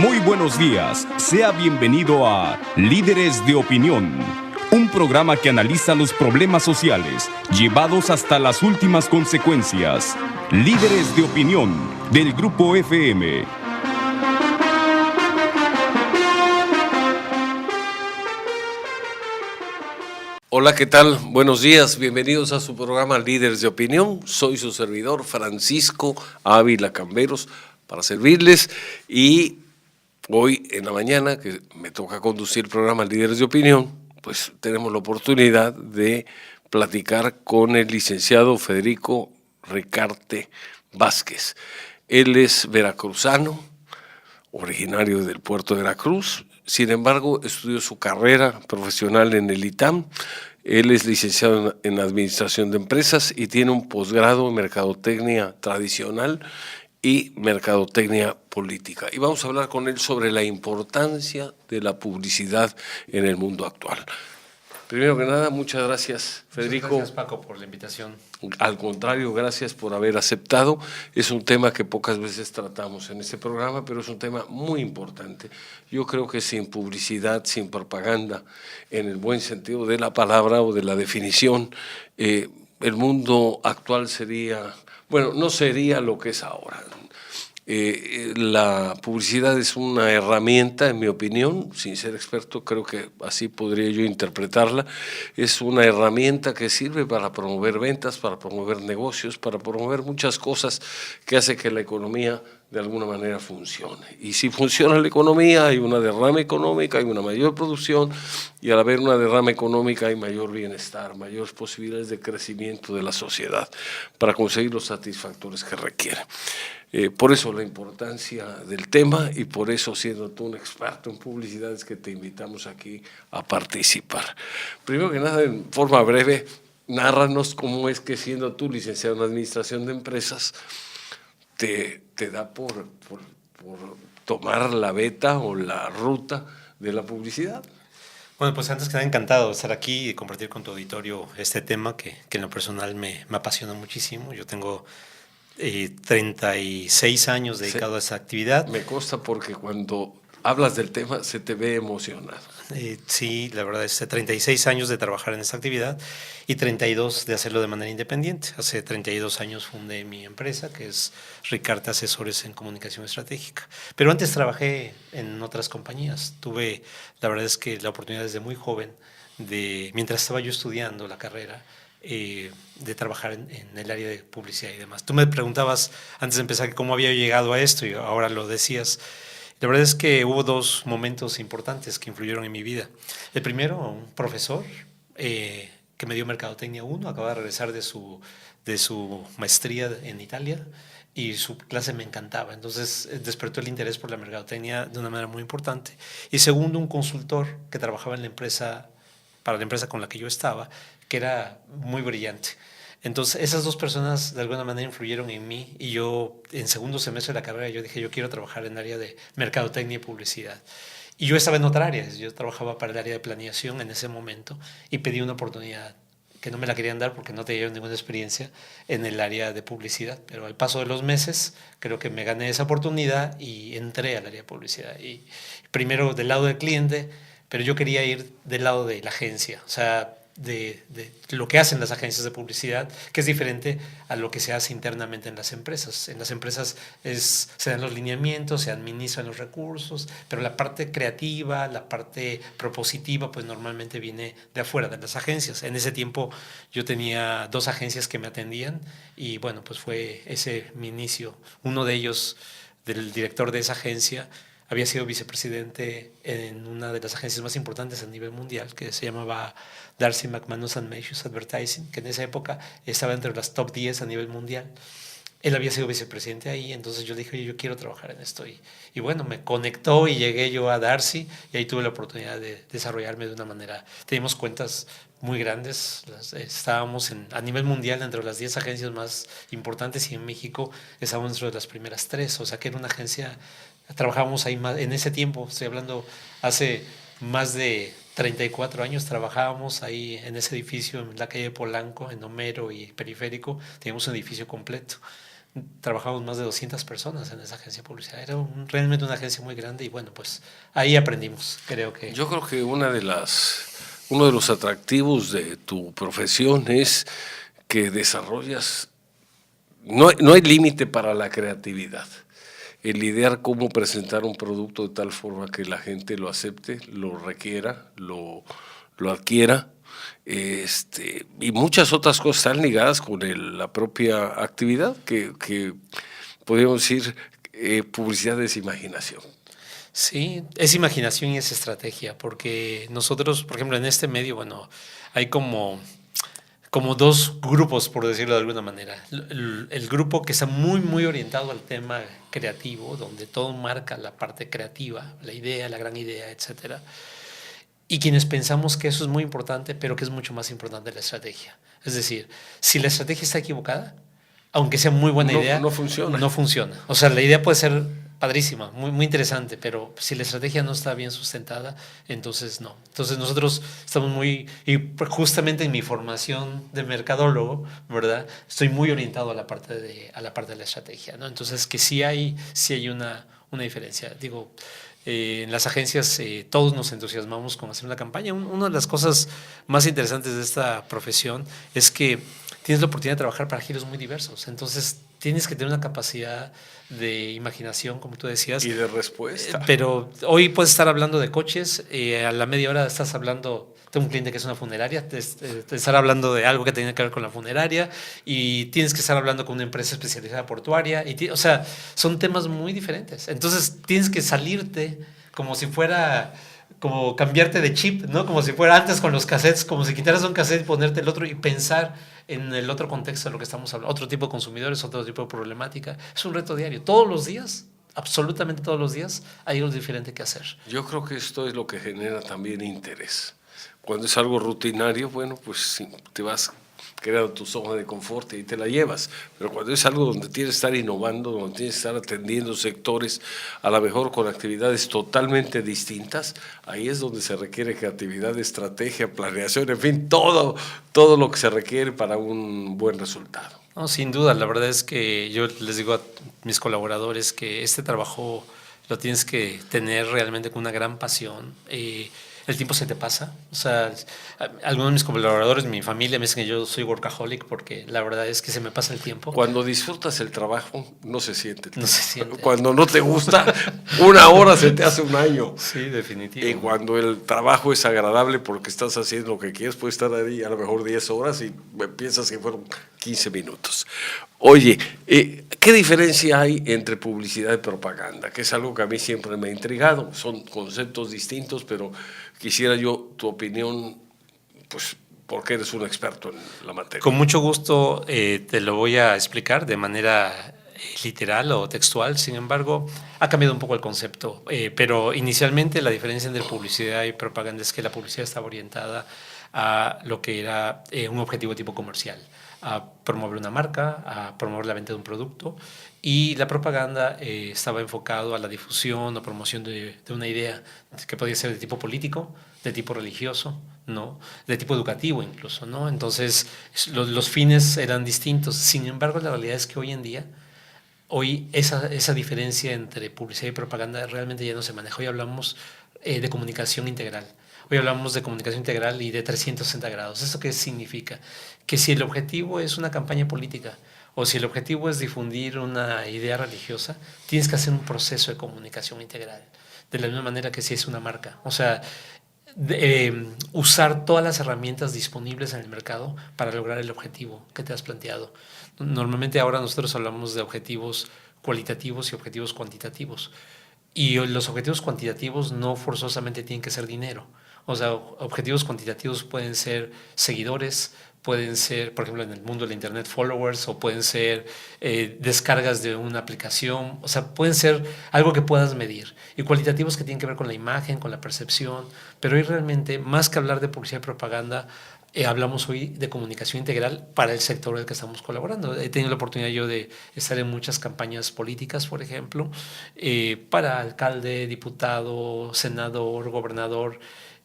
Muy buenos días, sea bienvenido a Líderes de Opinión, un programa que analiza los problemas sociales llevados hasta las últimas consecuencias. Líderes de Opinión, del Grupo FM. Hola, ¿qué tal? Buenos días, bienvenidos a su programa Líderes de Opinión. Soy su servidor Francisco Ávila Camberos para servirles, y hoy en la mañana, que me toca conducir el programa Líderes de Opinión, pues tenemos la oportunidad de platicar con el licenciado Federico Ricarte Vázquez. Él es veracruzano, originario del puerto de Veracruz. Sin embargo, estudió su carrera profesional en el ITAM. Él es licenciado en Administración de Empresas y tiene un posgrado en Mercadotecnia Tradicional y Mercadotecnia Política. Y vamos a hablar con él sobre la importancia de la publicidad en el mundo actual. Primero que nada, muchas gracias, Federico. Muchas gracias, Paco, por la invitación. Al contrario, gracias por haber aceptado. Es un tema que pocas veces tratamos en este programa, pero es un tema muy importante. Yo creo que sin publicidad, sin propaganda, en el buen sentido de la palabra o de la definición, el mundo actual sería, bueno, no sería lo que es ahora. La publicidad es una herramienta, en mi opinión, sin ser experto, creo que así podría yo interpretarla. Es una herramienta que sirve para promover ventas, para promover negocios, para promover muchas cosas que hace que la economía de alguna manera funcione. Y si funciona la economía, hay una derrama económica, hay una mayor producción, y al haber una derrama económica hay mayor bienestar, mayores posibilidades de crecimiento de la sociedad para conseguir los satisfactores que requiere. Por eso la importancia del tema, y por eso, siendo tú un experto en publicidad, es que te invitamos aquí a participar. Primero que nada, en forma breve, nárranos cómo es que, siendo tú licenciado en Administración de Empresas, te da por tomar la beta o la ruta de la publicidad. Bueno, pues antes que nada, encantado de estar aquí y compartir con tu auditorio este tema que en lo personal me apasiona muchísimo. Yo tengo 36 años dedicado a esa actividad. Me consta, porque cuando hablas del tema se te ve emocionado. Sí, la verdad es 36 años de trabajar en esa actividad y 32 de hacerlo de manera independiente. Hace 32 años fundé mi empresa, que es Ricarte Asesores en Comunicación Estratégica. Pero antes trabajé en otras compañías. Tuve, la verdad es que la oportunidad desde muy joven, mientras estaba yo estudiando la carrera, de trabajar en el área de publicidad y demás. Tú me preguntabas antes de empezar cómo había llegado a esto, y ahora lo decías. La verdad es que hubo dos momentos importantes que influyeron en mi vida. El primero, un profesor que me dio Mercadotecnia 1, acaba de regresar de su maestría en Italia, y su clase me encantaba. Entonces despertó el interés por la mercadotecnia de una manera muy importante. Y segundo, un consultor que trabajaba en la empresa, para la empresa con la que yo estaba, que era muy brillante. Entonces esas dos personas de alguna manera influyeron en mí, y yo en segundo semestre de la carrera yo dije, yo quiero trabajar en el área de mercadotecnia y publicidad. Y yo estaba en otra área, yo trabajaba para el área de planeación en ese momento, y pedí una oportunidad que no me la querían dar porque no tenía ninguna experiencia en el área de publicidad. Pero al paso de los meses creo que me gané esa oportunidad y entré al área de publicidad. Y primero del lado del cliente, pero yo quería ir del lado de la agencia, o sea, de lo que hacen las agencias de publicidad, que es diferente a lo que se hace internamente en las empresas. En las empresas se dan los lineamientos, se administran los recursos, pero la parte creativa, la parte propositiva, pues normalmente viene de afuera, de las agencias. En ese tiempo yo tenía 2 agencias que me atendían, y bueno, pues fue ese mi inicio. Uno de ellos, del director de esa agencia, había sido vicepresidente en una de las agencias más importantes a nivel mundial, que se llamaba Darcy McManus and Matthews Advertising, que en esa época estaba entre las top 10 a nivel mundial. Él había sido vicepresidente ahí, entonces yo dije, yo quiero trabajar en esto. Y bueno, me conectó y llegué yo a Darcy, y ahí tuve la oportunidad de desarrollarme de una manera. Teníamos cuentas muy grandes, estábamos a nivel mundial entre las 10 agencias más importantes, y en México estábamos dentro de las primeras 3, o sea que era una agencia. Trabajábamos ahí más, en ese tiempo, estoy hablando hace más de 34 años, trabajábamos ahí en ese edificio, en la calle Polanco, en Homero y Periférico. Teníamos un edificio completo trabajamos más de 200 personas en esa agencia de publicidad. Era realmente una agencia muy grande y bueno, pues ahí aprendimos, creo que. Yo creo que uno de los atractivos de tu profesión es que desarrollas, no hay límite para la creatividad. El idear cómo presentar un producto de tal forma que la gente lo acepte, lo requiera, lo adquiera, y muchas otras cosas están ligadas con la propia actividad, que podríamos decir, publicidad es imaginación. Sí, es imaginación y es estrategia, porque nosotros, por ejemplo, en este medio, bueno, hay como dos grupos, por decirlo de alguna manera. El grupo que está muy orientado al tema creativo, donde todo marca la parte creativa, la idea, la gran idea, etcétera. Y quienes pensamos que eso es muy importante, pero que es mucho más importante la estrategia. Es decir, si la estrategia está equivocada, aunque sea muy buena idea, no funciona. No funciona. O sea, la idea puede ser padrísima, muy interesante, pero si la estrategia no está bien sustentada, entonces no. Entonces nosotros estamos y justamente en mi formación de mercadólogo, ¿verdad? Estoy muy orientado a la parte de la estrategia, ¿no? Entonces que sí hay una diferencia. Digo, en las agencias todos nos entusiasmamos con hacer una campaña. Una de las cosas más interesantes de esta profesión es que tienes la oportunidad de trabajar para giros muy diversos. Entonces tienes que tener una capacidad de imaginación, como tú decías. Y de respuesta. Pero hoy puedes estar hablando de coches, a la media hora estás hablando, tengo un cliente que es una funeraria, te estar hablando de algo que tiene que ver con la funeraria y tienes que estar hablando con una empresa especializada portuaria. O sea, son temas muy diferentes. Entonces tienes que salirte como si fuera... como cambiarte de chip, ¿no? Como si fuera antes con los cassettes, como si quitaras un cassette y ponerte el otro y pensar en el otro contexto de lo que estamos hablando, otro tipo de consumidores, otro tipo de problemática. Es un reto diario. Todos los días, absolutamente todos los días, hay algo diferente que hacer. Yo creo que esto es lo que genera también interés. Cuando es algo rutinario, bueno, pues te vas creando tu zona de confort y te la llevas. Pero cuando es algo donde tienes que estar innovando, donde tienes que estar atendiendo sectores, a lo mejor con actividades totalmente distintas, ahí es donde se requiere creatividad, estrategia, planeación, en fin, todo lo que se requiere para un buen resultado. No, sin duda, la verdad es que yo les digo a mis colaboradores que este trabajo lo tienes que tener realmente con una gran pasión. El tiempo se te pasa. O sea, algunos de mis colaboradores, mi familia, me dicen que yo soy workaholic porque la verdad es que se me pasa el tiempo. Cuando disfrutas el trabajo, no se siente. No se siente. Cuando no te gusta, una hora se te hace un año. Sí, definitivamente. Y cuando el trabajo es agradable porque estás haciendo lo que quieres, puedes estar ahí a lo mejor 10 horas y piensas que fueron 15 minutos. Oye, ¿qué diferencia hay entre publicidad y propaganda? Que es algo que a mí siempre me ha intrigado. Son conceptos distintos, pero quisiera yo tu opinión, pues, porque eres un experto en la materia. Con mucho gusto te lo voy a explicar de manera literal o textual. Sin embargo, ha cambiado un poco el concepto. Pero inicialmente la diferencia entre publicidad y propaganda es que la publicidad estaba orientada a lo que era un objetivo tipo comercial, a promover una marca, a promover la venta de un producto, y la propaganda estaba enfocado a la difusión o promoción de una idea que podía ser de tipo político, de tipo religioso, ¿no? De tipo educativo incluso, ¿no? Entonces los fines eran distintos. Sin embargo, la realidad es que hoy esa diferencia entre publicidad y propaganda realmente ya no se maneja. Hoy hablamos de comunicación integral. Hoy hablamos de comunicación integral y de 360 grados. ¿Eso qué significa? Que si el objetivo es una campaña política o si el objetivo es difundir una idea religiosa, tienes que hacer un proceso de comunicación integral. De la misma manera que si es una marca. O sea, usar todas las herramientas disponibles en el mercado para lograr el objetivo que te has planteado. Normalmente ahora nosotros hablamos de objetivos cualitativos y objetivos cuantitativos. Y los objetivos cuantitativos no forzosamente tienen que ser dinero. O sea, objetivos cuantitativos pueden ser seguidores, pueden ser, por ejemplo, en el mundo de la internet, followers, o pueden ser descargas de una aplicación. O sea, pueden ser algo que puedas medir. Y cualitativos que tienen que ver con la imagen, con la percepción. Pero hoy realmente, más que hablar de publicidad y propaganda, hablamos hoy de comunicación integral para el sector en el que estamos colaborando. He tenido la oportunidad yo de estar en muchas campañas políticas, por ejemplo, para alcalde, diputado, senador, gobernador,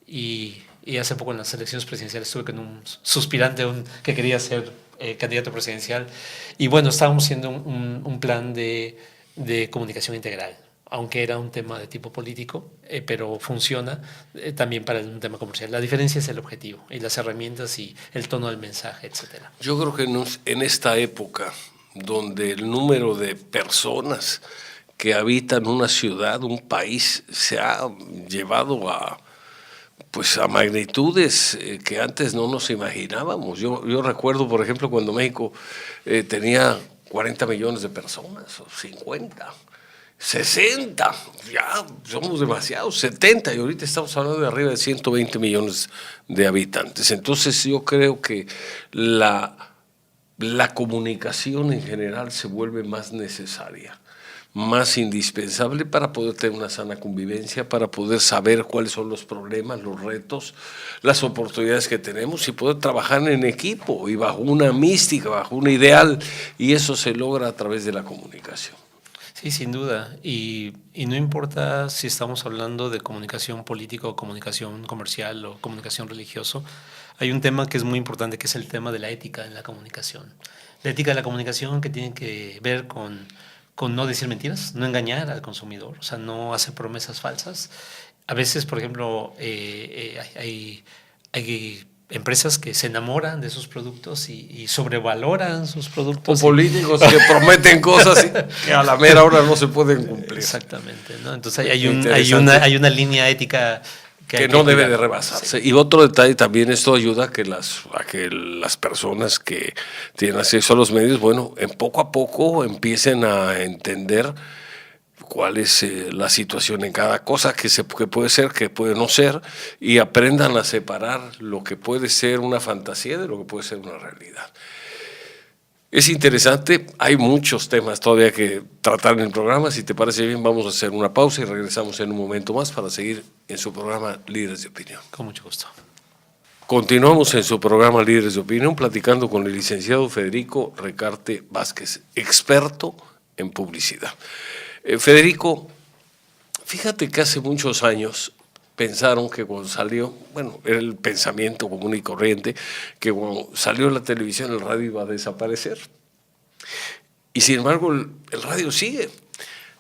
y hace poco en las elecciones presidenciales estuve con un suspirante que quería ser candidato presidencial. Y bueno, estábamos haciendo un plan de comunicación integral, aunque era un tema de tipo político, pero funciona también para un tema comercial. La diferencia es el objetivo y las herramientas y el tono del mensaje, etcétera. Yo creo que en esta época donde el número de personas que habitan una ciudad, un país, se ha llevado a magnitudes que antes no nos imaginábamos. Yo recuerdo, por ejemplo, cuando México tenía 40 millones de personas, o 50, 60, ya somos demasiados, 70, y ahorita estamos hablando de arriba de 120 millones de habitantes. Entonces yo creo que la comunicación en general se vuelve más necesaria, más indispensable para poder tener una sana convivencia, para poder saber cuáles son los problemas, los retos, las oportunidades que tenemos y poder trabajar en equipo y bajo una mística, bajo un ideal, y eso se logra a través de la comunicación. Sí, sin duda. Y no importa si estamos hablando de comunicación política o comunicación comercial o comunicación religiosa, hay un tema que es muy importante, que es el tema de la ética en la comunicación. La ética de la comunicación, que tiene que ver con no decir mentiras, no engañar al consumidor, o sea, no hacer promesas falsas. A veces, por ejemplo, hay empresas que se enamoran de sus productos y sobrevaloran sus productos. O políticos que prometen cosas que a la mera hora no se pueden cumplir. Exactamente, ¿no? Entonces hay una línea ética que no debe de rebasarse. Sí. Y otro detalle también, esto ayuda a que las personas que tienen acceso a los medios, bueno, en poco a poco empiecen a entender cuál es la situación en cada cosa, que puede ser, que puede no ser, y aprendan a separar lo que puede ser una fantasía de lo que puede ser una realidad. Es interesante, hay muchos temas todavía que tratar en el programa. Si te parece bien, vamos a hacer una pausa y regresamos en un momento más para seguir en su programa Líderes de Opinión. Con mucho gusto. Continuamos en su programa Líderes de Opinión platicando con el licenciado Federico Recarte Vázquez, experto en publicidad. Federico, fíjate que hace muchos años pensaron que cuando salió, bueno, era el pensamiento común y corriente, que cuando salió la televisión el radio iba a desaparecer. Y sin embargo el radio sigue.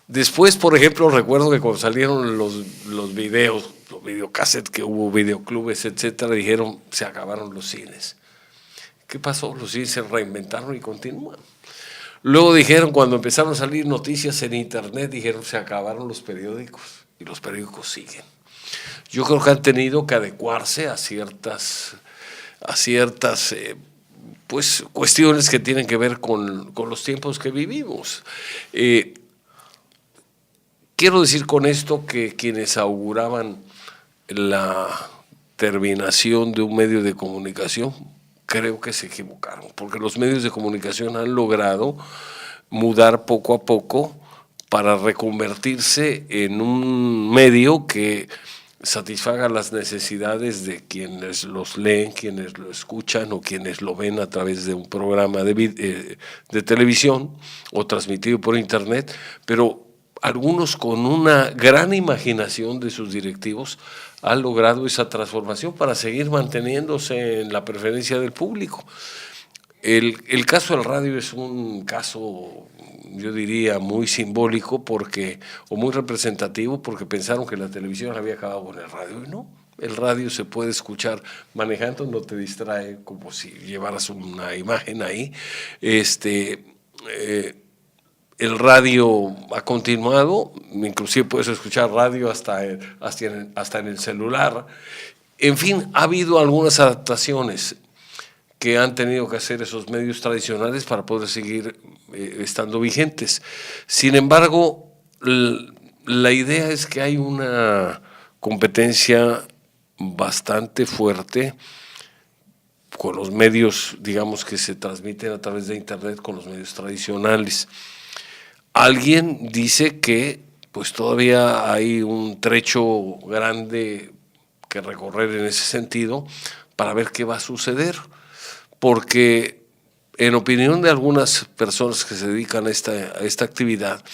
Después, por ejemplo, recuerdo que cuando salieron los videos, los videocassettes que hubo, videoclubes, etcétera, dijeron, se acabaron los cines. ¿Qué pasó? Los cines se reinventaron y continúan. Luego dijeron, cuando empezaron a salir noticias en internet, dijeron, se acabaron los periódicos, y los periódicos siguen. Yo creo que han tenido que adecuarse a ciertas cuestiones que tienen que ver con los tiempos que vivimos. Quiero decir con esto que quienes auguraban la terminación de un medio de comunicación, creo que se equivocaron, porque los medios de comunicación han logrado mudar poco a poco para reconvertirse en un medio que satisfaga las necesidades de quienes los leen, quienes lo escuchan o quienes lo ven a través de un programa de televisión o transmitido por internet, pero algunos con una gran imaginación de sus directivos han logrado esa transformación para seguir manteniéndose en la preferencia del público. El caso del radio es un caso, yo diría, muy simbólico o muy representativo, porque pensaron que la televisión había acabado con el radio, y no. El radio se puede escuchar manejando, no te distrae como si llevaras una imagen ahí. El radio ha continuado, inclusive puedes escuchar radio hasta en el celular. En fin, ha habido algunas adaptaciones que han tenido que hacer esos medios tradicionales para poder seguir estando vigentes. Sin embargo, la idea es que hay una competencia bastante fuerte con los medios, digamos, que se transmiten a través de internet, con los medios tradicionales. Alguien dice que pues todavía hay un trecho grande que recorrer en ese sentido para ver qué va a suceder, porque en opinión de algunas personas que se dedican a esta actividad,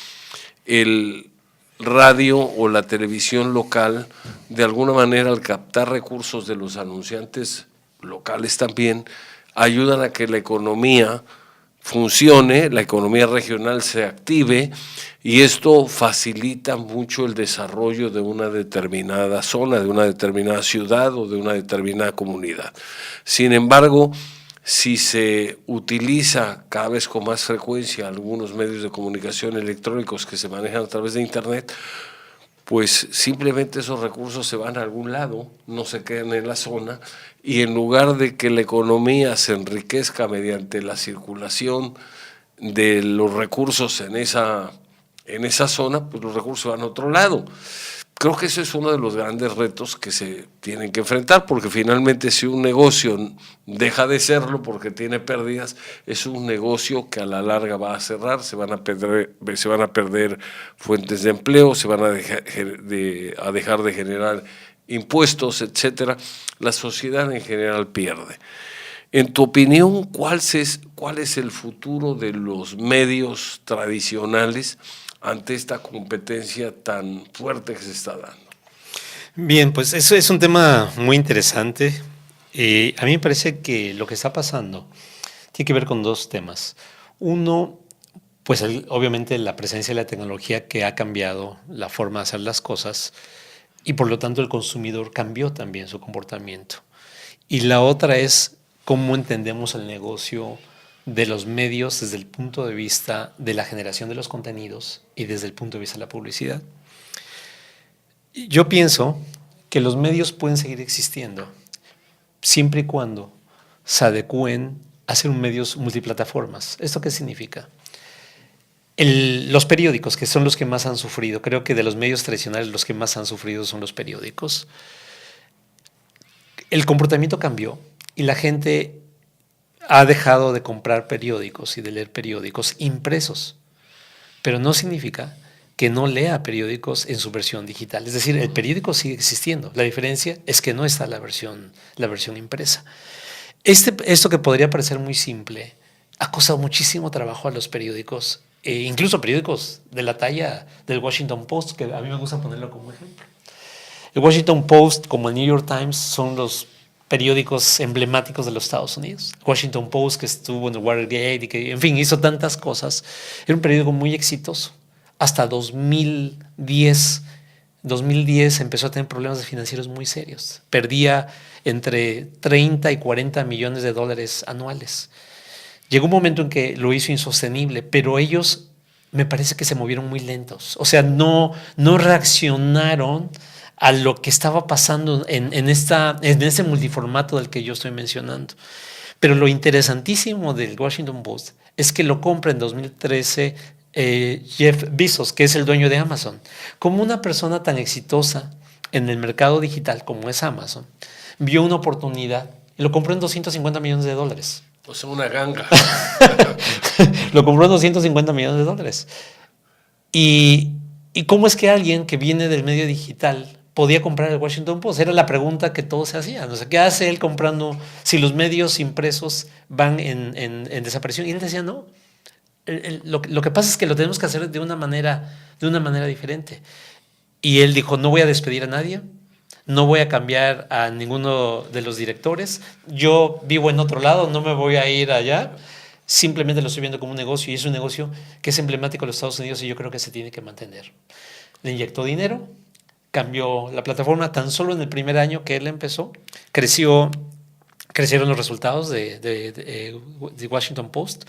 el radio o la televisión local, de alguna manera, al captar recursos de los anunciantes locales también, ayudan a que la economía funcione, la economía regional se active, y esto facilita mucho el desarrollo de una determinada zona, de una determinada ciudad o de una determinada comunidad. Sin embargo, si se utiliza cada vez con más frecuencia algunos medios de comunicación electrónicos que se manejan a través de Internet, pues simplemente esos recursos se van a algún lado, no se quedan en la zona, y en lugar de que la economía se enriquezca mediante la circulación de los recursos en esa zona, pues los recursos van a otro lado. Creo que ese es uno de los grandes retos que se tienen que enfrentar, porque finalmente si un negocio deja de serlo porque tiene pérdidas, es un negocio que a la larga va a cerrar, se van a perder fuentes de empleo, se van a dejar de generar impuestos, etcétera. La sociedad en general pierde. En tu opinión, ¿cuál es el futuro de los medios tradicionales ante esta competencia tan fuerte que se está dando? Bien, pues eso es un tema muy interesante. A mí me parece que lo que está pasando tiene que ver con dos temas. Uno, pues obviamente la presencia de la tecnología que ha cambiado la forma de hacer las cosas, y por lo tanto el consumidor cambió también su comportamiento. Y la otra es cómo entendemos el negocio de los medios desde el punto de vista de la generación de los contenidos y desde el punto de vista de la publicidad. Yo pienso que los medios pueden seguir existiendo siempre y cuando se adecúen a ser medios multiplataformas. ¿Esto qué significa? Los periódicos, que son los que más han sufrido, creo que de los medios tradicionales los que más han sufrido son los periódicos. El comportamiento cambió y la gente ha dejado de comprar periódicos y de leer periódicos impresos, pero no significa que no lea periódicos en su versión digital. Es decir, el periódico sigue existiendo. La diferencia es que no está la versión impresa. Esto que podría parecer muy simple ha costado muchísimo trabajo a los periódicos, incluso periódicos de la talla del Washington Post, que a mí me gusta ponerlo como ejemplo. El Washington Post, como el New York Times, son los periódicos emblemáticos de los Estados Unidos. Washington Post, que estuvo en el Watergate y que, en fin, hizo tantas cosas, era un periódico muy exitoso. Hasta 2010 empezó a tener problemas financieros muy serios. Perdía entre 30 y 40 millones de dólares anuales. Llegó un momento en que lo hizo insostenible, pero ellos me parece que se movieron muy lentos. O sea, no reaccionaron a lo que estaba pasando en ese multiformato del que yo estoy mencionando. Pero lo interesantísimo del Washington Post es que lo compra en 2013 Jeff Bezos, que es el dueño de Amazon. Como una persona tan exitosa en el mercado digital como es Amazon, vio una oportunidad y lo compró en 250 millones de dólares. O sea, una ganga. Lo compró en 250 millones de dólares. ¿Y cómo es que alguien que viene del medio digital podía comprar el Washington Post? Era la pregunta que todos se hacían. O sea, ¿qué hace él comprando si los medios impresos van en desaparición? Y él decía, no. Lo que pasa es que lo tenemos que hacer de una manera diferente. Y él dijo, no voy a despedir a nadie, no voy a cambiar a ninguno de los directores, yo vivo en otro lado, no me voy a ir allá, simplemente lo estoy viendo como un negocio, y es un negocio que es emblemático de los Estados Unidos y yo creo que se tiene que mantener. Le inyectó dinero, cambió la plataforma. Tan solo en el primer año que él empezó, crecieron los resultados de Washington Post.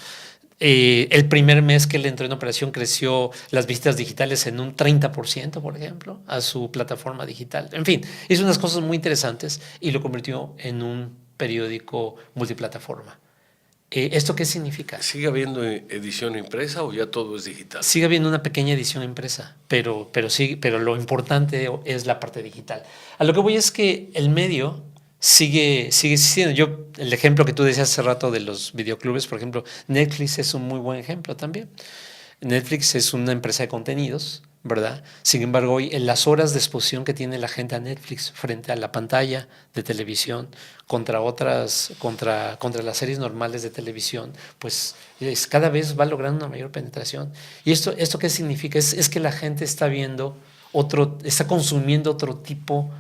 El primer mes que él entró en operación creció las visitas digitales en un 30%, por ejemplo, a su plataforma digital. En fin, hizo unas cosas muy interesantes y lo convirtió en un periódico multiplataforma. ¿Esto qué significa? ¿Sigue habiendo edición impresa o ya todo es digital? Sigue habiendo una pequeña edición impresa, pero lo importante es la parte digital. A lo que voy es que el medio sigue existiendo. El ejemplo que tú decías hace rato de los videoclubes, por ejemplo, Netflix es un muy buen ejemplo también. Netflix es una empresa de contenidos, ¿verdad? Sin embargo, hoy en las horas de exposición que tiene la gente a Netflix frente a la pantalla de televisión contra las series normales de televisión, pues cada vez va logrando una mayor penetración. ¿Y esto qué significa? Es que la gente está consumiendo otro tipo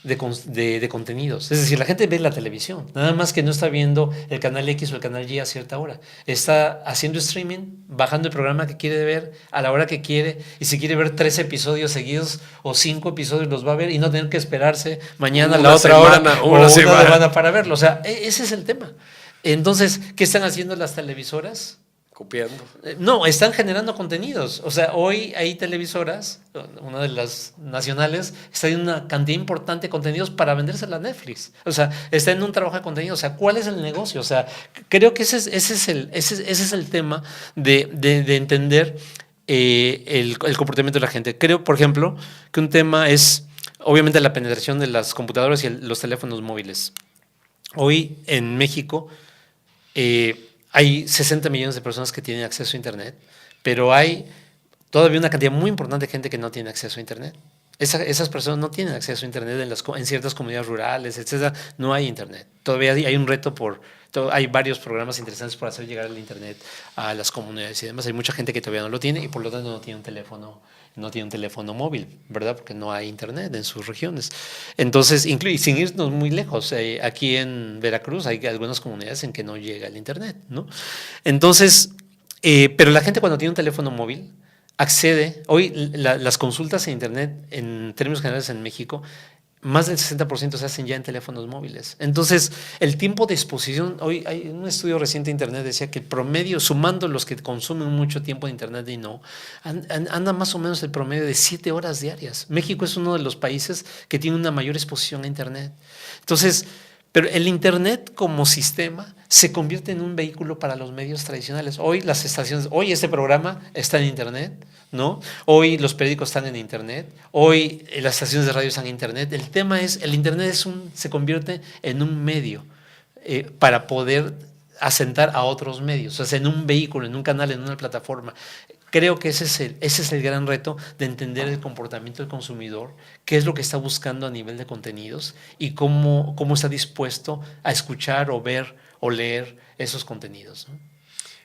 de contenidos. Es decir, la gente ve la televisión, nada más que no está viendo el canal X o el canal Y a cierta hora. Está haciendo streaming, bajando el programa que quiere ver a la hora que quiere, y si quiere ver 3 episodios seguidos o 5 episodios los va a ver y no tener que esperarse mañana a la otra hora o una semana para verlo. O sea, ese es el tema. Entonces, ¿qué están haciendo las televisoras? Copiando. No, están generando contenidos. O sea, hoy hay televisoras, una de las nacionales, está en una cantidad importante de contenidos para vendérsela a Netflix. O sea, está en un trabajo de contenido. O sea, ¿cuál es el negocio? O sea, creo que ese es el tema de entender el comportamiento de la gente. Creo, por ejemplo, que un tema es, obviamente, la penetración de las computadoras y los teléfonos móviles. Hoy en México hay 60 millones de personas que tienen acceso a Internet, pero hay todavía una cantidad muy importante de gente que no tiene acceso a Internet. Esas personas no tienen acceso a Internet en ciertas comunidades rurales, etcétera. No hay Internet. Todavía hay un reto hay varios programas interesantes por hacer llegar el Internet a las comunidades y demás. Hay mucha gente que todavía no lo tiene y por lo tanto no tiene un teléfono móvil, ¿verdad? Porque no hay Internet en sus regiones. Entonces, sin irnos muy lejos, aquí en Veracruz hay algunas comunidades en que no llega el Internet, ¿no? Entonces, pero la gente cuando tiene un teléfono móvil accede, hoy las consultas en Internet en términos generales en México, más del 60% se hacen ya en teléfonos móviles. Entonces, el tiempo de exposición, hoy hay un estudio reciente de Internet decía que el promedio, sumando los que consumen mucho tiempo de Internet y no, anda más o menos el promedio de 7 horas diarias. México es uno de los países que tiene una mayor exposición a Internet. Entonces, pero el Internet como sistema se convierte en un vehículo para los medios tradicionales. Hoy las estaciones, hoy este programa está en Internet, ¿no? Hoy los periódicos están en Internet, hoy las estaciones de radio están en Internet. El tema es, el Internet se convierte en un medio para poder asentar a otros medios, o sea, en un vehículo, en un canal, en una plataforma. Creo que ese es el gran reto de entender el comportamiento del consumidor, qué es lo que está buscando a nivel de contenidos y cómo está dispuesto a escuchar o ver o leer esos contenidos, ¿no?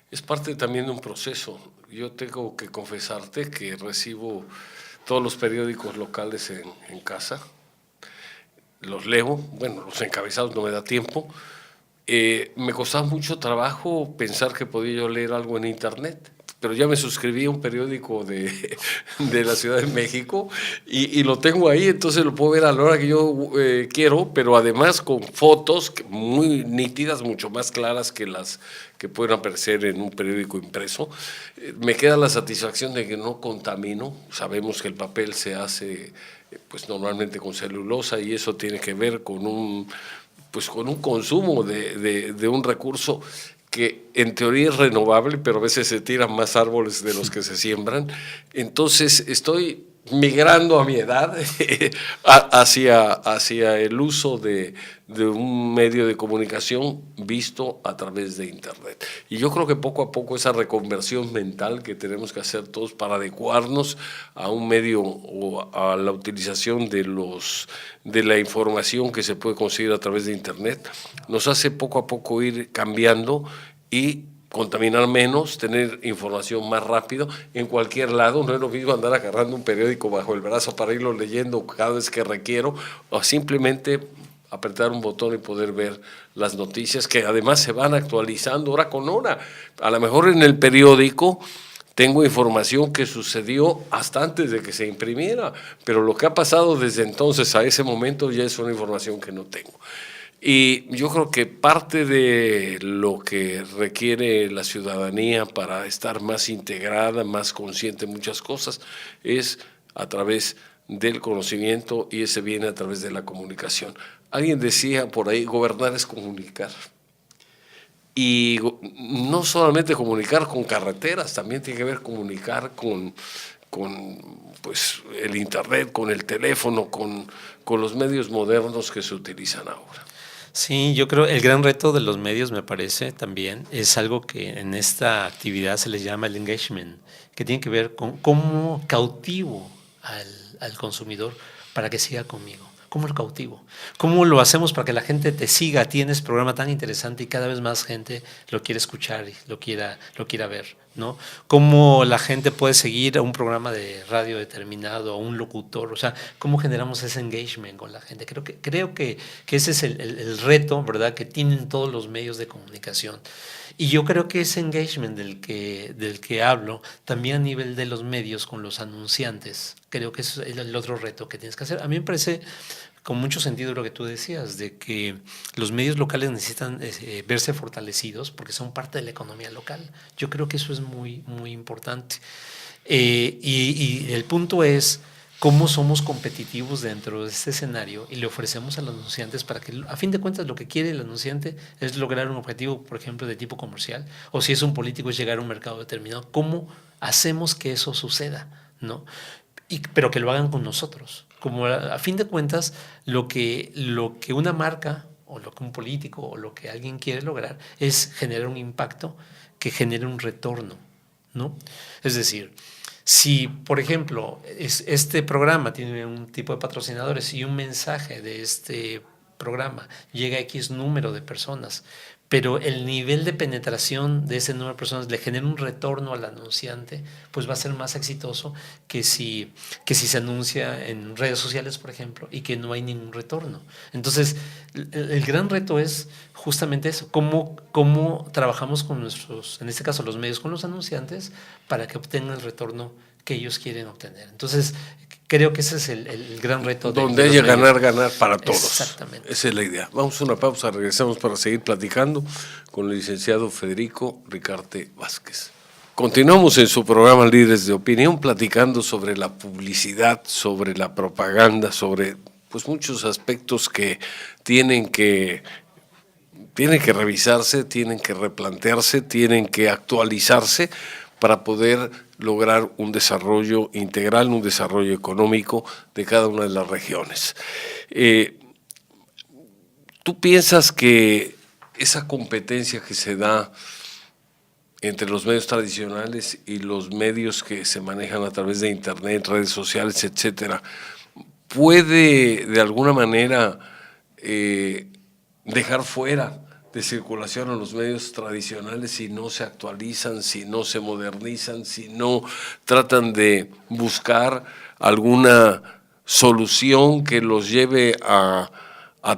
Es parte también de un proceso. Yo tengo que confesarte que recibo todos los periódicos locales en casa, los leo, bueno, los encabezados no me da tiempo. Me costaba mucho trabajo pensar que podía yo leer algo en Internet, pero ya me suscribí a un periódico de la Ciudad de México y lo tengo ahí, entonces lo puedo ver a la hora que yo quiero, pero además con fotos muy nítidas, mucho más claras que las que pueden aparecer en un periódico impreso. Me queda la satisfacción de que no contamino. Sabemos que el papel se hace pues normalmente con celulosa y eso tiene que ver con un consumo de un recurso que en teoría es renovable, pero a veces se tiran más árboles de los que se siembran. Entonces estoy migrando a mi edad hacia el uso de un medio de comunicación visto a través de Internet. Y yo creo que poco a poco esa reconversión mental que tenemos que hacer todos para adecuarnos a un medio o a la utilización de la información que se puede conseguir a través de Internet, nos hace poco a poco ir cambiando y contaminar menos, tener información más rápido en cualquier lado. No es lo mismo andar agarrando un periódico bajo el brazo para irlo leyendo cada vez que requiero, o simplemente apretar un botón y poder ver las noticias que además se van actualizando hora con hora. A lo mejor en el periódico tengo información que sucedió hasta antes de que se imprimiera, pero lo que ha pasado desde entonces a ese momento ya es una información que no tengo. Y yo creo que parte de lo que requiere la ciudadanía para estar más integrada, más consciente de muchas cosas, es a través del conocimiento, y ese viene a través de la comunicación. Alguien decía por ahí, gobernar es comunicar. Y no solamente comunicar con carreteras, también tiene que ver comunicar con pues, el Internet, con el teléfono, con los medios modernos que se utilizan ahora. Sí, yo creo el gran reto de los medios, me parece, también es algo que en esta actividad se les llama el engagement, que tiene que ver con cómo cautivo al consumidor para que siga conmigo. ¿Cómo lo cautivo? ¿Cómo lo hacemos para que la gente te siga? Tienes programa tan interesante y cada vez más gente lo quiere escuchar y lo quiera ver, ¿no? Cómo la gente puede seguir a un programa de radio determinado, a un locutor, o sea, cómo generamos ese engagement con la gente. Creo que ese es el reto, ¿verdad?, que tienen todos los medios de comunicación. Y yo creo que ese engagement del que hablo, también a nivel de los medios con los anunciantes, creo que ese es el otro reto que tienes que hacer. A mí me parece con mucho sentido lo que tú decías, de que los medios locales necesitan verse fortalecidos porque son parte de la economía local. Yo creo que eso es muy, muy importante. Y el punto es cómo somos competitivos dentro de este escenario y le ofrecemos a los anunciantes para que, a fin de cuentas, lo que quiere el anunciante es lograr un objetivo, por ejemplo, de tipo comercial, o si es un político es llegar a un mercado determinado. ¿Cómo hacemos que eso suceda, ¿no? Pero que lo hagan con nosotros. Como a fin de cuentas, lo que una marca o lo que un político o lo que alguien quiere lograr es generar un impacto que genere un retorno, ¿no? Es decir, si, por ejemplo, este programa tiene un tipo de patrocinadores y un mensaje de este programa llega a X número de personas, pero el nivel de penetración de ese número de personas le genera un retorno al anunciante, pues va a ser más exitoso que si se anuncia en redes sociales, por ejemplo, y que no hay ningún retorno. Entonces, el gran reto es justamente eso, cómo trabajamos con nuestros, en este caso los medios, con los anunciantes, para que obtengan el retorno que ellos quieren obtener. Entonces, creo que ese es el gran reto. Donde haya ganar para todos. Exactamente. Esa es la idea. Vamos a una pausa, regresamos para seguir platicando con el licenciado Federico Ricarte Vázquez. Continuamos en su programa Líderes de Opinión, platicando sobre la publicidad, sobre la propaganda, sobre pues muchos aspectos que tienen que revisarse, tienen que replantearse, tienen que actualizarse para poder lograr un desarrollo integral, un desarrollo económico de cada una de las regiones. ¿Tú piensas que esa competencia que se da entre los medios tradicionales y los medios que se manejan a través de Internet, redes sociales, etcétera, puede de alguna manera dejar fuera de circulación a los medios tradicionales si no se actualizan, si no se modernizan, si no tratan de buscar alguna solución que los lleve a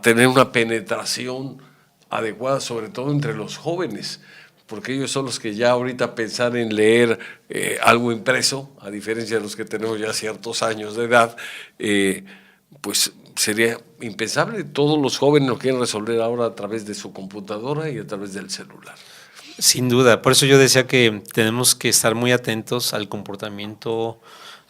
tener una penetración adecuada, sobre todo entre los jóvenes? Porque ellos son los que ya ahorita pensar en leer algo impreso, a diferencia de los que tenemos ya ciertos años de edad, pues sería impensable. Todos los jóvenes lo quieren resolver ahora a través de su computadora y a través del celular. Sin duda, por eso yo decía que tenemos que estar muy atentos al comportamiento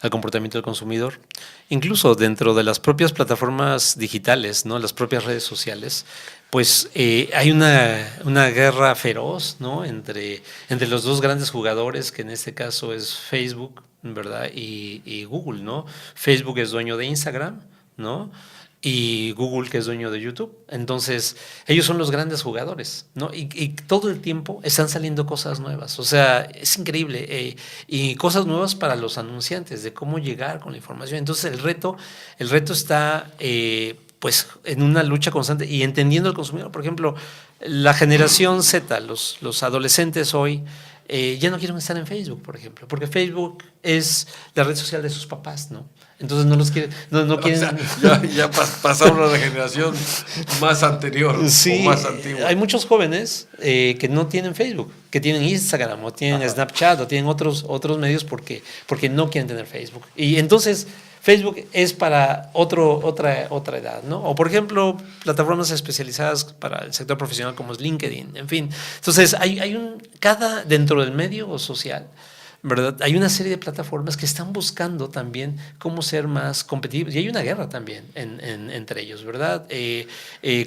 del consumidor. Incluso dentro de las propias plataformas digitales, ¿no?, las propias redes sociales, pues hay una guerra feroz, ¿no?, entre los dos grandes jugadores, que en este caso es Facebook, ¿verdad?, y Google, ¿no? Facebook es dueño de Instagram, ¿no?, y Google, que es dueño de YouTube. Entonces, ellos son los grandes jugadores, ¿no? Y todo el tiempo están saliendo cosas nuevas. O sea, es increíble. Y cosas nuevas para los anunciantes, de cómo llegar con la información. Entonces, el reto está pues en una lucha constante y entendiendo al consumidor. Por ejemplo, la generación Z, los adolescentes hoy, ya no quieren estar en Facebook, por ejemplo, porque Facebook es la red social de sus papás, ¿no? Entonces no quieren. O sea, ya pasaron a la generación más anterior, sí, o más antigua. Hay muchos jóvenes que no tienen Facebook, que tienen Instagram o tienen Snapchat o tienen otros medios porque no quieren tener Facebook. Y entonces Facebook es para otra edad, ¿no? O por ejemplo, plataformas especializadas para el sector profesional como es LinkedIn, en fin. Entonces cada dentro del medio social, ¿verdad?, hay una serie de plataformas que están buscando también cómo ser más competitivos. Y hay una guerra también entre ellos, ¿verdad?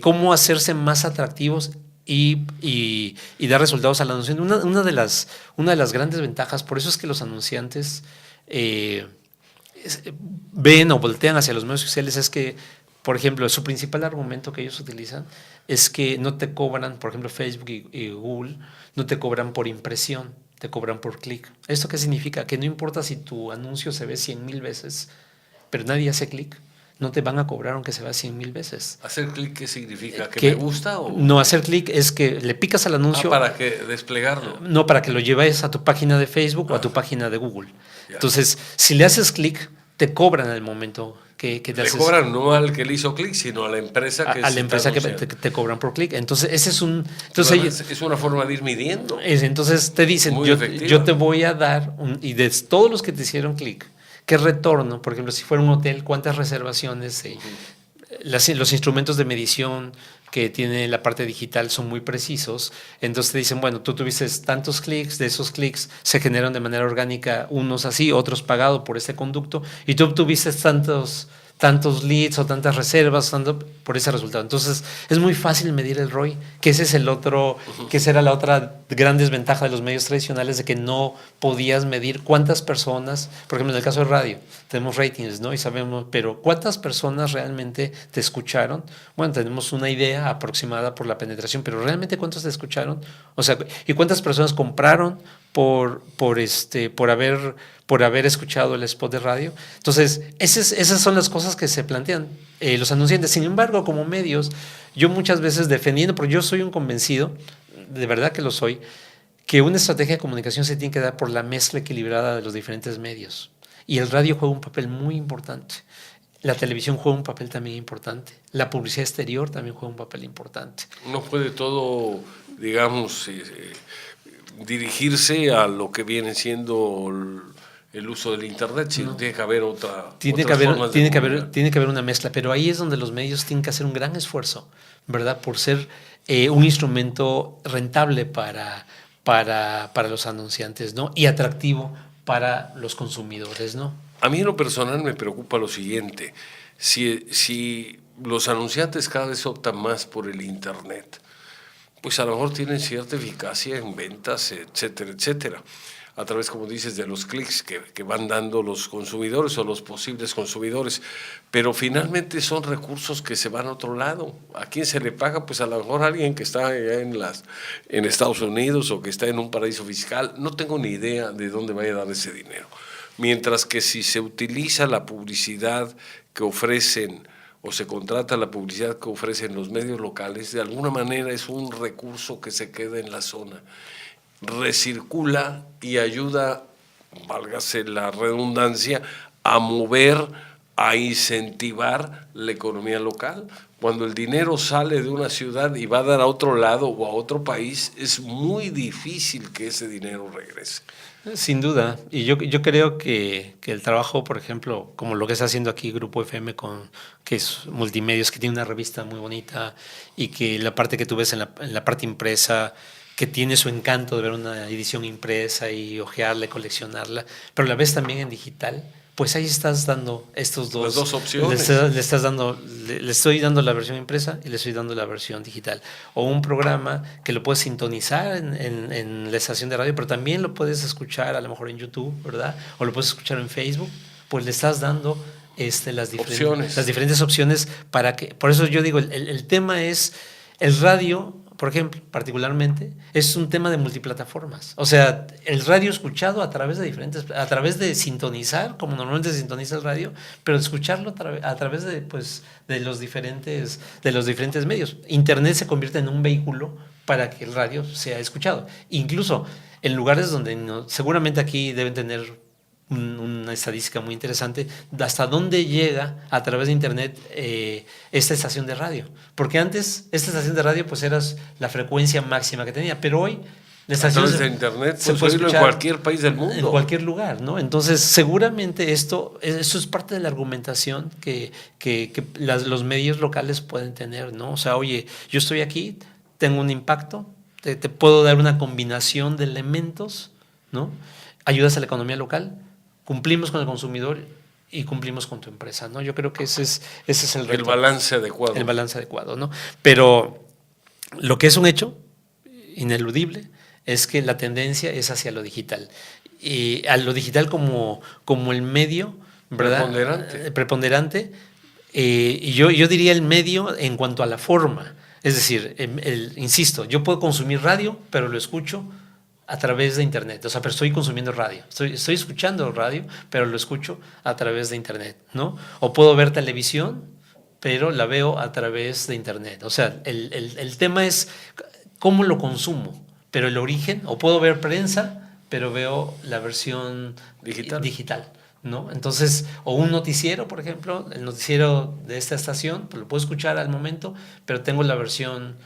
Cómo hacerse más atractivos y dar resultados al anunciante. Una de las grandes ventajas, por eso es que los anunciantes ven o voltean hacia los medios sociales, es que, por ejemplo, su principal argumento que ellos utilizan es que no te cobran, por ejemplo, Facebook y Google, no te cobran por impresión, te cobran por clic. ¿Esto qué significa? Que no importa si tu anuncio se ve 100,000 veces, pero nadie hace clic. no te van a cobrar aunque se vea 100,000 veces. ¿Hacer clic qué significa? ¿Que me gusta? O... No, hacer clic es que le picas al anuncio. ¿Para que desplegarlo? No, para que lo lleves a tu página de Facebook o a tu página de Google. Ya. Entonces, si le haces clic, te cobran al momento que te haces. Le cobran no al que le hizo clic, sino a la empresa que a la empresa que te cobran por clic. Entonces, ese es un. Entonces, es una forma de ir midiendo. Entonces te dicen, yo te voy a dar, y de todos los que te hicieron clic, ¿qué retorno? Por ejemplo, si fuera un hotel, ¿cuántas reservaciones? Los instrumentos de medición que tiene la parte digital son muy precisos. Entonces te dicen, bueno, tú tuviste tantos clics, de esos clics se generan de manera orgánica unos así, otros pagados por este conducto, y tú tuviste tantos leads o tantas reservas por ese resultado. Entonces es muy fácil medir el ROI, que ese es el otro, que esa era la otra gran desventaja de los medios tradicionales, de que no podías medir cuántas personas, por ejemplo en el caso de radio, tenemos ratings, ¿no? Y sabemos, pero ¿cuántas personas realmente te escucharon? Bueno, tenemos una idea aproximada por la penetración, pero ¿realmente cuántos te escucharon? O sea, ¿y cuántas personas compraron por haber escuchado el spot de radio? Entonces, esas son las cosas que se plantean los anunciantes. Sin embargo, como medios, yo muchas veces defendiendo, porque yo soy un convencido, de verdad que lo soy, que una estrategia de comunicación se tiene que dar por la mezcla equilibrada de los diferentes medios. Y el radio juega un papel muy importante. La televisión juega un papel también importante. La publicidad exterior también juega un papel importante. No puede todo, digamos, dirigirse a lo que viene siendo el uso del Internet, sino tiene que haber tiene que haber una mezcla, pero ahí es donde los medios tienen que hacer un gran esfuerzo, ¿verdad? Por ser un instrumento rentable para los anunciantes, ¿no? Y atractivo para los consumidores, ¿no? A mí en lo personal me preocupa lo siguiente: si los anunciantes cada vez optan más por el Internet, pues a lo mejor tienen cierta eficacia en ventas, etcétera, etcétera, a través, como dices, de los clics que van dando los consumidores o los posibles consumidores, pero finalmente son recursos que se van a otro lado. ¿A quién se le paga? Pues a lo mejor a alguien que está allá en Estados Unidos o que está en un paraíso fiscal. No tengo ni idea de dónde vaya a dar ese dinero. Mientras que si se utiliza la publicidad que ofrecen o se contrata la publicidad que ofrecen los medios locales, de alguna manera es un recurso que se queda en la zona, recircula y ayuda, válgase la redundancia, a mover, a incentivar la economía local. Cuando el dinero sale de una ciudad y va a dar a otro lado o a otro país, es muy difícil que ese dinero regrese. Sin duda, y yo creo que el trabajo, por ejemplo, como lo que está haciendo aquí Grupo FM, que es multimedios, que tiene una revista muy bonita, y que la parte que tú ves en la parte impresa, que tiene su encanto de ver una edición impresa y hojearla y coleccionarla, pero la ves también en digital, pues ahí estás dando las dos opciones. Le estoy dando la versión impresa y le estoy dando la versión digital. O un programa que lo puedes sintonizar en la estación de radio, pero también lo puedes escuchar a lo mejor en YouTube, ¿verdad? O lo puedes escuchar en Facebook, pues le estás dando las diferentes opciones para que. Por eso yo digo, el tema es el radio. Por ejemplo, particularmente, es un tema de multiplataformas. O sea, el radio escuchado a través de sintonizar, como normalmente se sintoniza el radio, pero escucharlo a través de los diferentes medios. Internet se convierte en un vehículo para que el radio sea escuchado. Incluso en lugares donde seguramente aquí deben tener una estadística muy interesante, hasta dónde llega a través de Internet esta estación de radio. Porque antes esta estación de radio pues era la frecuencia máxima que tenía, pero hoy la estación a través de Internet se puede escuchar en cualquier país del mundo. En cualquier lugar, ¿no? Entonces seguramente esto es parte de la argumentación que los medios locales pueden tener, ¿no? O sea, oye, yo estoy aquí, tengo un impacto, te puedo dar una combinación de elementos, ¿no? Ayudas a la economía local, cumplimos con el consumidor y cumplimos con tu empresa, ¿no? Yo creo que ese es el reto. El balance adecuado. El balance adecuado, ¿no? Pero lo que es un hecho ineludible es que la tendencia es hacia lo digital. Y a lo digital como el medio, ¿verdad? Preponderante. Y yo diría el medio en cuanto a la forma. Es decir, insisto, yo puedo consumir radio, pero lo escucho a través de internet, o sea, pero estoy consumiendo radio, estoy escuchando radio, pero lo escucho a través de internet, ¿no? O puedo ver televisión, pero la veo a través de internet. O sea, el tema es cómo lo consumo, pero el origen, o puedo ver prensa, pero veo la versión digital, ¿no? Entonces, o un noticiero, por ejemplo, el noticiero de esta estación, pues lo puedo escuchar al momento, pero tengo la versión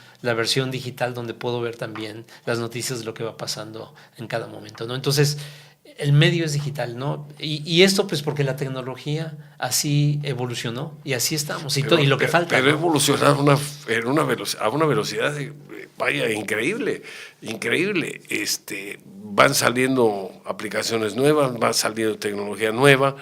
digital donde puedo ver también las noticias de lo que va pasando en cada momento, ¿no? Entonces, el medio es digital, ¿no? Y esto pues porque la tecnología así evolucionó y así estamos, y lo que falta. Pero ¿no? evolucionar a una velocidad, vaya, increíble. Van saliendo aplicaciones nuevas, va saliendo tecnología nueva.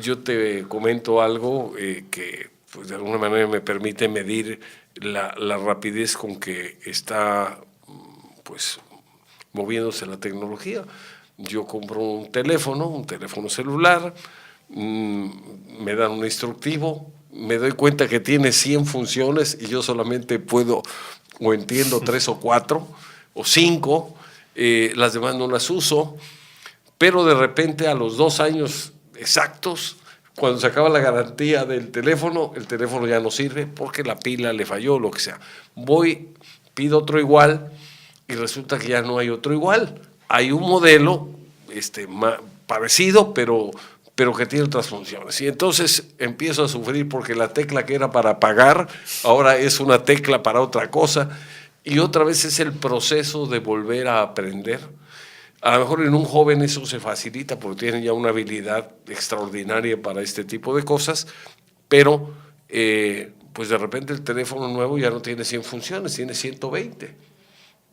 Yo te comento algo que pues, de alguna manera me permite medir la rapidez con que está pues, moviéndose la tecnología. Yo compro un teléfono celular, me dan un instructivo, me doy cuenta que tiene 100 funciones y yo solamente puedo o entiendo 3 o 4 o 5, las demás no las uso, pero de repente a los 2 años exactos, cuando se acaba la garantía del teléfono, el teléfono ya no sirve porque la pila le falló, lo que sea. Voy, pido otro igual y resulta que ya no hay otro igual. Hay un modelo parecido, pero que tiene otras funciones. Y entonces empiezo a sufrir porque la tecla que era para apagar ahora es una tecla para otra cosa. Y otra vez es el proceso de volver a aprender. A lo mejor en un joven eso se facilita porque tiene ya una habilidad extraordinaria para este tipo de cosas, pero pues de repente el teléfono nuevo ya no tiene 100 funciones, tiene 120.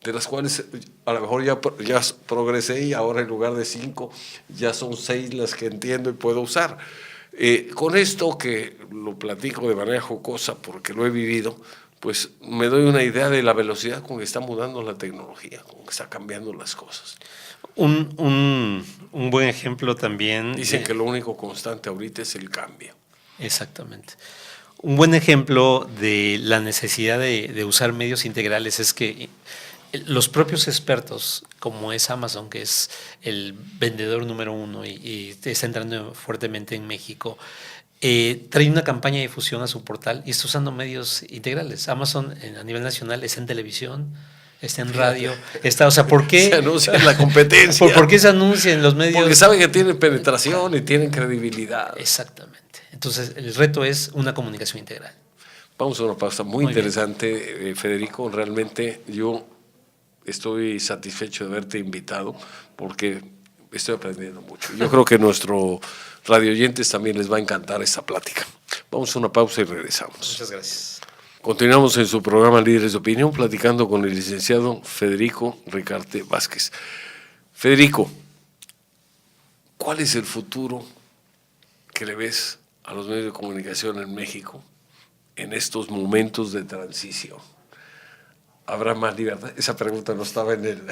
De las cuales a lo mejor ya progresé y ahora en lugar de 5 ya son 6 las que entiendo y puedo usar. Con esto que lo platico de manera jocosa porque lo he vivido, pues me doy una idea de la velocidad con que está mudando la tecnología, con que está cambiando las cosas. Un buen ejemplo también. Dicen que lo único constante ahorita es el cambio. Exactamente. Un buen ejemplo de la necesidad de usar medios integrales es que los propios expertos, como es Amazon, que es el vendedor número 1 y está entrando fuertemente en México, trae una campaña de difusión a su portal y está usando medios integrales. Amazon a nivel nacional está en televisión, está en radio, está, o sea, ¿por qué? Se anuncia en la competencia. ¿Por qué se anuncia en los medios? Porque saben que tienen penetración y tienen credibilidad. Exactamente. Entonces, el reto es una comunicación integral. Vamos a una pausa muy interesante, Federico. Realmente yo estoy satisfecho de haberte invitado porque estoy aprendiendo mucho. Yo creo que a nuestros radioyentes también les va a encantar esta plática. Vamos a una pausa y regresamos. Muchas gracias. Continuamos en su programa Líderes de Opinión, platicando con el licenciado Federico Ricarte Vázquez. Federico, ¿cuál es el futuro que le ves a los medios de comunicación en México en estos momentos de transición? ¿Habrá más libertad? Esa pregunta no estaba en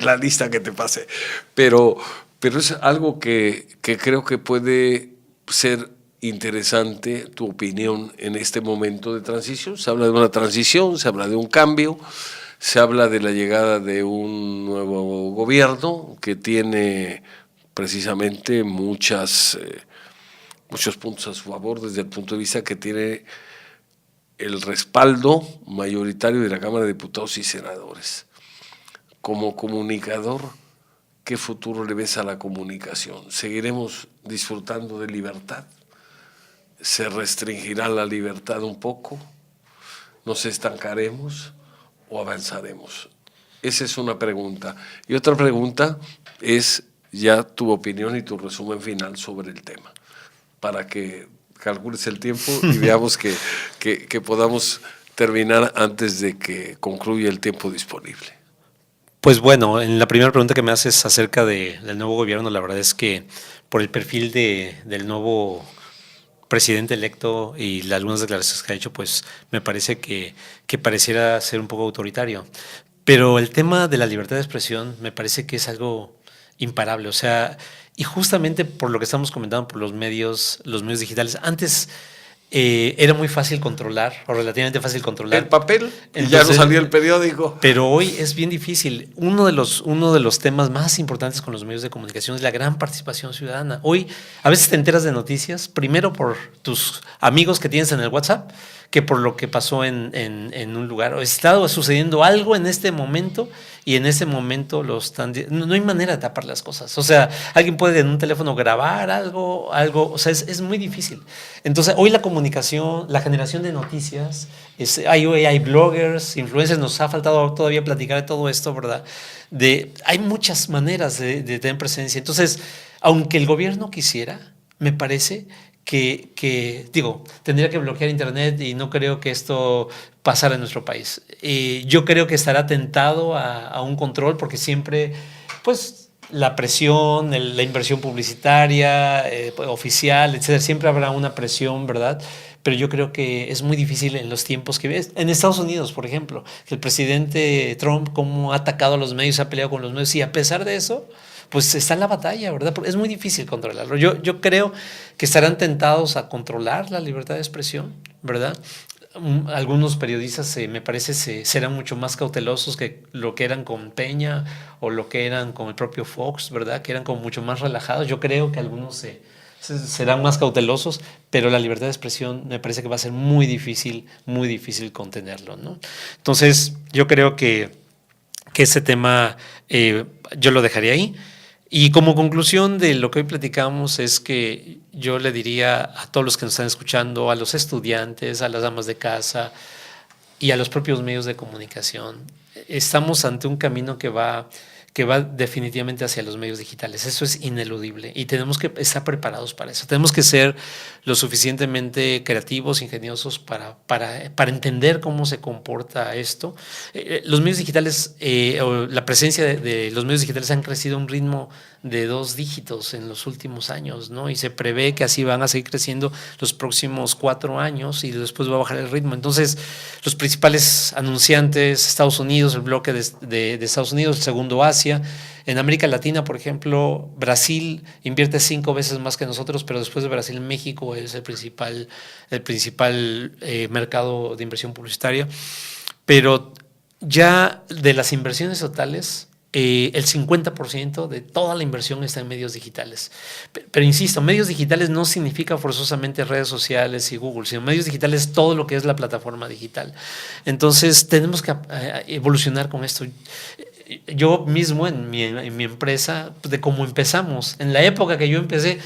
la lista que te pasé, pero es algo que creo que puede ser interesante tu opinión en este momento de transición. Se habla de una transición, se habla de un cambio, se habla de la llegada de un nuevo gobierno que tiene precisamente muchos puntos a su favor desde el punto de vista que tiene el respaldo mayoritario de la Cámara de Diputados y Senadores. Como comunicador, ¿qué futuro le ves a la comunicación? ¿Seguiremos disfrutando de libertad? ¿Se restringirá la libertad un poco? ¿Nos estancaremos o avanzaremos? Esa es una pregunta. Y otra pregunta es ya tu opinión y tu resumen final sobre el tema, para que calcules el tiempo y veamos que podamos terminar antes de que concluya el tiempo disponible. Pues bueno, en la primera pregunta que me haces acerca del nuevo gobierno, la verdad es que por el perfil del nuevo presidente electo y algunas declaraciones que ha hecho, pues me parece que pareciera ser un poco autoritario. Pero el tema de la libertad de expresión me parece que es algo imparable, o sea, y justamente por lo que estamos comentando por los medios digitales. Antes era muy fácil controlar, o relativamente fácil controlar. El papel, entonces, y ya no salía el periódico. Pero hoy es bien difícil. Uno de los temas más importantes con los medios de comunicación es la gran participación ciudadana. Hoy a veces te enteras de noticias, primero por tus amigos que tienes en el WhatsApp, que por lo que pasó en un lugar. O está sucediendo algo en este momento y en ese momento no hay manera de tapar las cosas. O sea, alguien puede en un teléfono grabar algo, o sea, es muy difícil. Entonces, hoy la comunicación, la generación de noticias, hay bloggers, influencers, nos ha faltado todavía platicar de todo esto, ¿verdad? Hay muchas maneras de tener presencia. Entonces, aunque el gobierno quisiera, me parece que tendría que bloquear internet y no creo que esto pasara en nuestro país. Yo creo que estará tentado a un control porque siempre, pues, la presión, la inversión publicitaria, oficial, etcétera, siempre habrá una presión, ¿verdad? Pero yo creo que es muy difícil en los tiempos que ves. En Estados Unidos, por ejemplo, que el presidente Trump cómo ha atacado a los medios, ha peleado con los medios, y a pesar de eso, pues está en la batalla, ¿verdad? Porque es muy difícil controlarlo. Yo creo que estarán tentados a controlar la libertad de expresión, ¿verdad? Algunos periodistas, me parece, serán mucho más cautelosos que lo que eran con Peña o lo que eran con el propio Fox, ¿verdad? Que eran como mucho más relajados. Yo creo que algunos serán más cautelosos, pero la libertad de expresión me parece que va a ser muy difícil contenerlo, ¿no? Entonces, yo creo que ese tema yo lo dejaría ahí. Y como conclusión de lo que hoy platicamos es que yo le diría a todos los que nos están escuchando, a los estudiantes, a las amas de casa y a los propios medios de comunicación, estamos ante un camino que va definitivamente hacia los medios digitales. Eso es ineludible y tenemos que estar preparados para eso. Tenemos que ser lo suficientemente creativos, ingeniosos para entender cómo se comporta esto. Los medios digitales, la presencia de los medios digitales han crecido a un ritmo de 2 dígitos en los últimos años, ¿no? Y se prevé que así van a seguir creciendo los próximos 4 años y después va a bajar el ritmo. Entonces, los principales anunciantes, Estados Unidos, el bloque de Estados Unidos, el segundo Asia. En América Latina, por ejemplo, Brasil invierte 5 veces más que nosotros, pero después de Brasil, México es el principal mercado de inversión publicitaria. Pero ya de las inversiones totales, el 50% de toda la inversión está en medios digitales. Pero insisto, medios digitales no significa forzosamente redes sociales y Google, sino medios digitales todo lo que es la plataforma digital. Entonces tenemos que evolucionar con esto. Yo mismo en mi empresa, de cómo empezamos, en la época que yo empecé,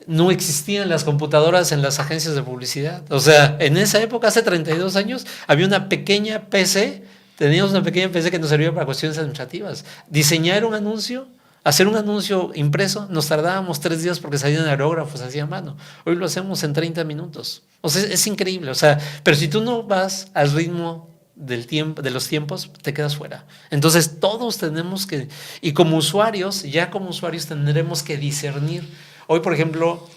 no existían las computadoras en las agencias de publicidad. O sea, en esa época, hace 32 años, había una pequeña PC. Teníamos una pequeña PC que nos servía para cuestiones administrativas. Diseñar un anuncio, hacer un anuncio impreso, nos tardábamos 3 días porque salían aerógrafos, hacía a mano. Hoy lo hacemos en 30 minutos. O sea, es increíble. O sea, pero si tú no vas al ritmo de los tiempos, te quedas fuera. Entonces, todos tenemos que, y como usuarios tendremos que discernir. Hoy, por ejemplo,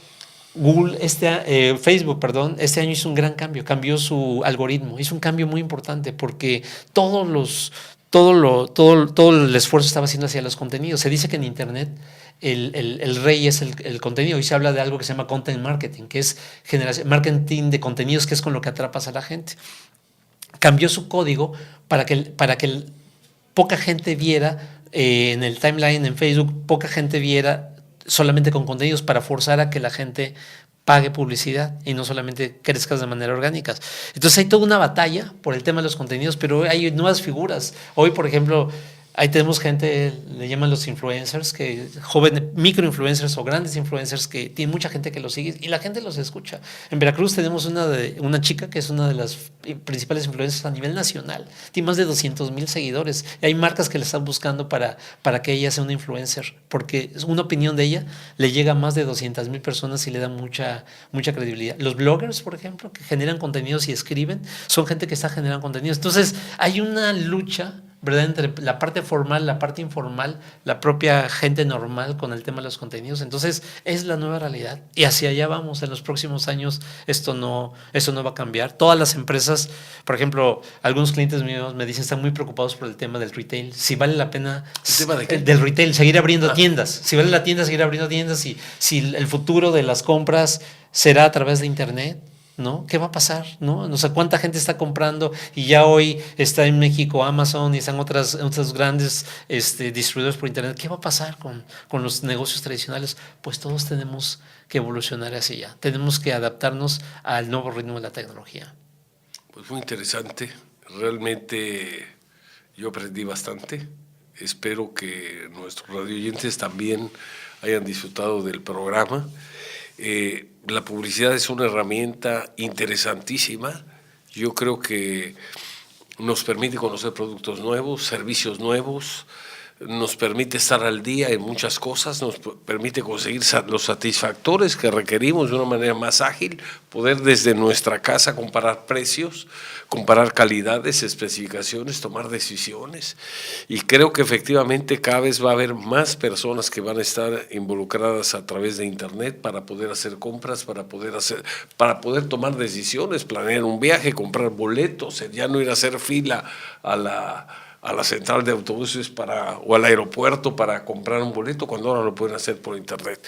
Facebook, este año hizo un gran cambio, cambió su algoritmo, hizo un cambio muy importante porque todo el esfuerzo estaba haciendo hacia los contenidos. Se dice que en Internet el rey es el contenido y se habla de algo que se llama content marketing, que es marketing de contenidos, que es con lo que atrapas a la gente. Cambió su código para que poca gente viera en el timeline en Facebook, poca gente viera solamente con contenidos, para forzar a que la gente pague publicidad y no solamente crezcas de manera orgánica. Entonces hay toda una batalla por el tema de los contenidos, pero hay nuevas figuras. Hoy, por ejemplo, ahí tenemos gente, le llaman los influencers, jóvenes, microinfluencers o grandes influencers que tienen mucha gente que los sigue y la gente los escucha. En Veracruz tenemos una chica que es una de las principales influencers a nivel nacional. Tiene más de 200,000 seguidores. Y hay marcas que le están buscando para que ella sea una influencer, porque una opinión de ella le llega a más de 200,000 personas y le da mucha credibilidad. Los bloggers, por ejemplo, que generan contenidos y escriben, son gente que está generando contenidos. Entonces hay una lucha, ¿verdad?, entre la parte formal, la parte informal, la propia gente normal con el tema de los contenidos. Entonces es la nueva realidad y hacia allá vamos. En los próximos años esto no va a cambiar. Todas las empresas, por ejemplo, algunos clientes míos me dicen, están muy preocupados por el tema del retail, si vale la pena. ¿El tema de qué? Del retail, seguir abriendo tiendas, si vale la tienda seguir abriendo tiendas, si el futuro de las compras será a través de internet. ¿no? ¿Qué va a pasar? ¿No? O sea, ¿cuánta gente está comprando? Y ya hoy está en México Amazon y están otros grandes distribuidores por internet. ¿Qué va a pasar con los negocios tradicionales? Pues todos tenemos que evolucionar hacia allá. Tenemos que adaptarnos al nuevo ritmo de la tecnología. Pues muy interesante. Realmente yo aprendí bastante. Espero que nuestros radioyentes también hayan disfrutado del programa. La publicidad es una herramienta interesantísima. Yo creo que nos permite conocer productos nuevos, servicios nuevos, nos permite estar al día en muchas cosas, nos permite conseguir los satisfactores que requerimos de una manera más ágil, poder desde nuestra casa comparar precios, comparar calidades, especificaciones, tomar decisiones. Y creo que efectivamente cada vez va a haber más personas que van a estar involucradas a través de Internet para poder hacer compras, para poder tomar decisiones, planear un viaje, comprar boletos, ya no ir a hacer fila a la central de autobuses o al aeropuerto para comprar un boleto, cuando ahora lo pueden hacer por Internet.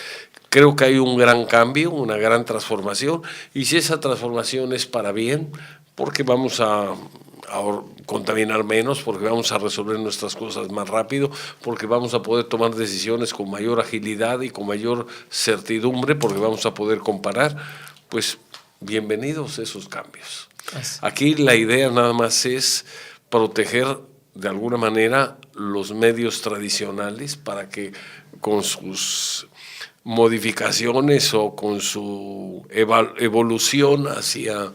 Creo que hay un gran cambio, una gran transformación, y si esa transformación es para bien, porque vamos a contaminar menos, porque vamos a resolver nuestras cosas más rápido, porque vamos a poder tomar decisiones con mayor agilidad y con mayor certidumbre, porque vamos a poder comparar, pues bienvenidos esos cambios. Aquí la idea nada más es proteger de alguna manera los medios tradicionales para que con sus modificaciones o con su evolución hacia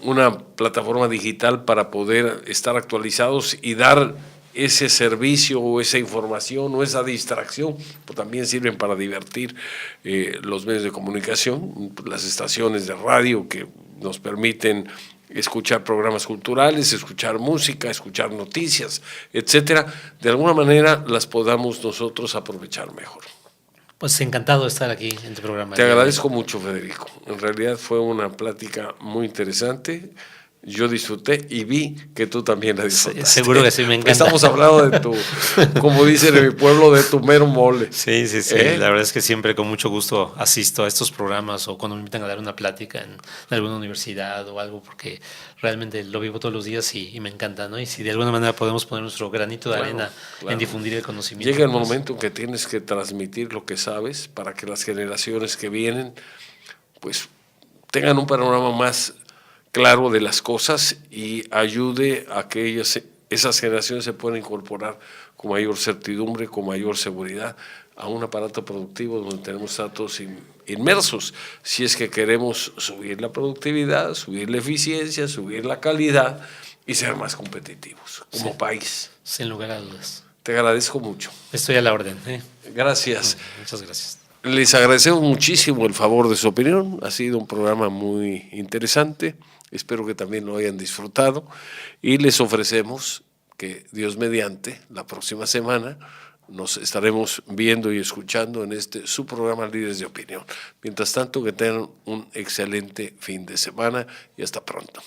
una plataforma digital para poder estar actualizados y dar ese servicio o esa información o esa distracción, pues también sirven para divertir los medios de comunicación, las estaciones de radio que nos permiten escuchar programas culturales, escuchar música, escuchar noticias, etcétera, de alguna manera las podamos nosotros aprovechar mejor. Pues encantado de estar aquí en tu programa. Te agradezco mucho, Federico. En realidad fue una plática muy interesante. Yo disfruté y vi que tú también la disfrutaste. Seguro que sí, me encanta. Estamos hablando de tu, como dicen en mi pueblo, de tu mero mole. Sí. La verdad es que siempre con mucho gusto asisto a estos programas o cuando me invitan a dar una plática en alguna universidad o algo, porque realmente lo vivo todos los días y me encanta, ¿no? Y si de alguna manera podemos poner nuestro granito de arena en difundir el conocimiento. Llega el momento en que tienes que transmitir lo que sabes para que las generaciones que vienen, pues, tengan un panorama más claro de las cosas y ayude a que esas generaciones se puedan incorporar con mayor certidumbre, con mayor seguridad a un aparato productivo donde tenemos datos inmersos. Si es que queremos subir la productividad, subir la eficiencia, subir la calidad y ser más competitivos como país. Sin lugar a dudas. Te agradezco mucho. Estoy a la orden. Gracias. Muchas gracias. Les agradecemos muchísimo el favor de su opinión. Ha sido un programa muy interesante. Espero que también lo hayan disfrutado y les ofrecemos que Dios mediante la próxima semana nos estaremos viendo y escuchando en su programa Líderes de Opinión. Mientras tanto, que tengan un excelente fin de semana y hasta pronto.